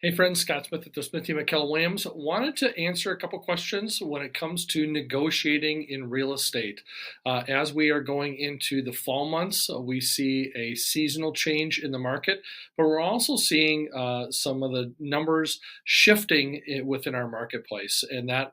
Hey friends, Scott Smith at the Smith team at Keller Williams. Wanted to answer a couple questions when it comes to negotiating in real estate. As we are going into the fall months, we see a seasonal change in the market, but we're also seeing some of the numbers shifting within our marketplace, and that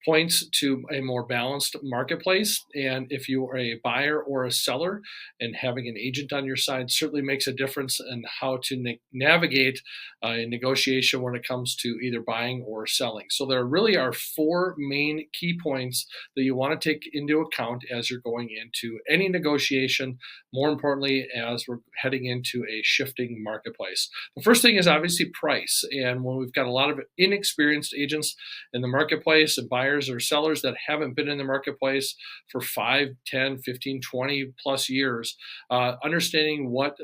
points to a more balanced marketplace. And if you are a buyer or a seller, and having an agent on your side certainly makes a difference in how to navigate a negotiation when it comes to either buying or selling. So there really are four main key points that you want to take into account as you're going into any negotiation, more importantly, as we're heading into a shifting marketplace. The first thing is obviously price. And when we've got a lot of inexperienced agents in the marketplace and buyers or sellers that haven't been in the marketplace for 5, 10, 15, 20 plus years, understanding what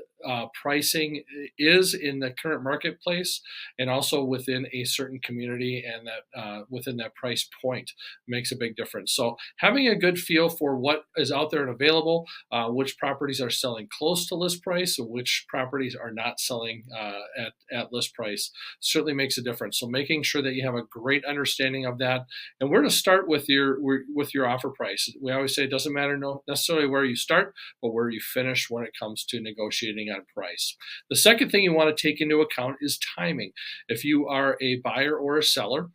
pricing is in the current marketplace and also within a certain community, and that within that price point makes a big difference. So having a good feel for what is out there and available, which properties are selling close to list price, which properties are not selling at list price, certainly makes a difference. So making sure that you have a great understanding of that. And where to start with your offer price. We always say it doesn't matter necessarily where you start, but where you finish when it comes to negotiating on price. The second thing you want to take into account is timing. If you are a buyer or a seller,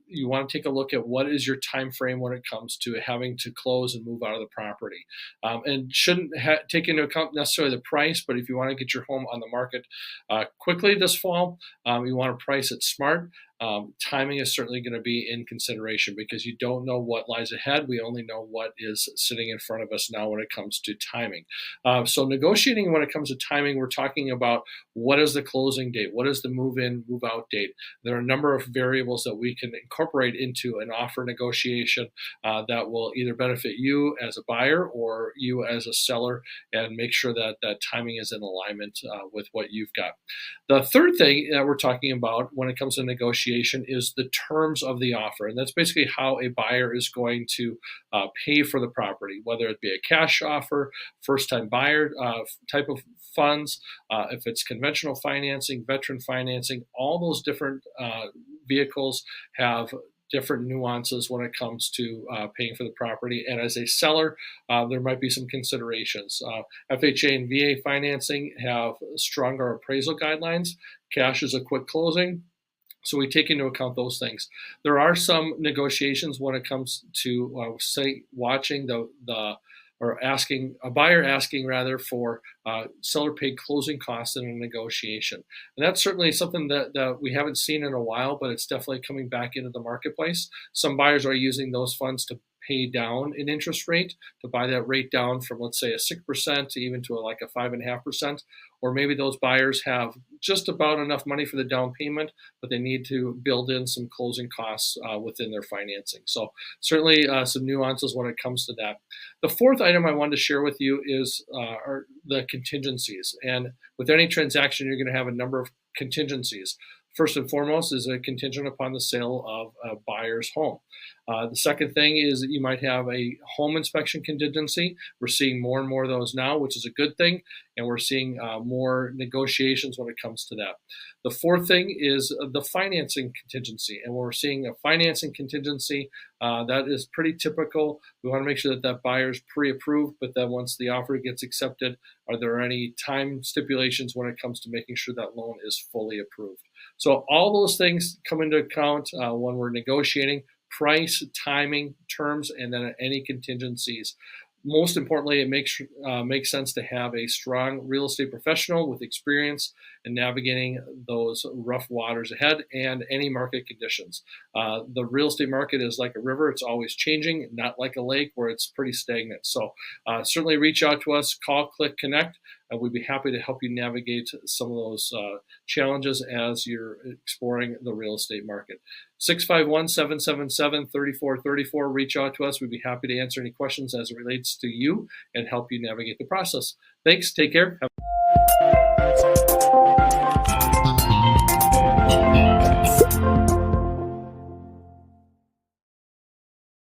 you want to take a look at what is your time frame when it comes to having to close and move out of the property. And shouldn't take into account necessarily the price, but if you want to get your home on the market quickly this fall, you want to price it smart. Timing is certainly going to be in consideration because you don't know what lies ahead. We only know what is sitting in front of us now when it comes to timing. So negotiating when it comes to timing, we're talking about what is the closing date? What is the move-in, move-out date? There are a number of variables that we can incorporate into an offer negotiation that will either benefit you as a buyer or you as a seller, and make sure that that timing is in alignment with what you've got. The third thing that we're talking about when it comes to negotiation is the terms of the offer. And that's basically how a buyer is going to pay for the property, whether it be a cash offer, first-time buyer type of funds, if it's conventional financing, veteran financing, all those different vehicles have different nuances when it comes to paying for the property. And as a seller, there might be some considerations. FHA and VA financing have stronger appraisal guidelines. Cash is a quick closing. So we take into account those things. There are some negotiations when it comes to say watching a buyer asking rather for seller paid closing costs in a negotiation. And that's certainly something that we haven't seen in a while, but it's definitely coming back into the marketplace. Some buyers are using those funds to pay down an interest rate, to buy that rate down from, let's say, a 6% to even to like a 5.5%. Or maybe those buyers have just about enough money for the down payment, but they need to build in some closing costs within their financing. So certainly some nuances when it comes to that. The fourth item I wanted to share with you is are the contingencies. And with any transaction, you're going to have a number of contingencies. First and foremost is a contingent upon the sale of a buyer's home. The second thing is that you might have a home inspection contingency. We're seeing more and more of those now, which is a good thing, and we're seeing more negotiations when it comes to that. The fourth thing is the financing contingency, and we're seeing a financing contingency that is pretty typical. We want to make sure that that buyer is pre-approved, but then once the offer gets accepted, are there any time stipulations when it comes to making sure that loan is fully approved? So all those things come into account when we're negotiating: price, timing, terms, and then any contingencies. Most importantly, it makes sense to have a strong real estate professional with experience in navigating those rough waters ahead and any market conditions. The real estate market is like a river. It's always changing, not like a lake where it's pretty stagnant. So certainly reach out to us, call, click, connect. We'd be happy to help you navigate some of those challenges as you're exploring the real estate market. 651-777-3434. Reach out to us. We'd be happy to answer any questions as it relates to you and help you navigate the process. Thanks. Take care.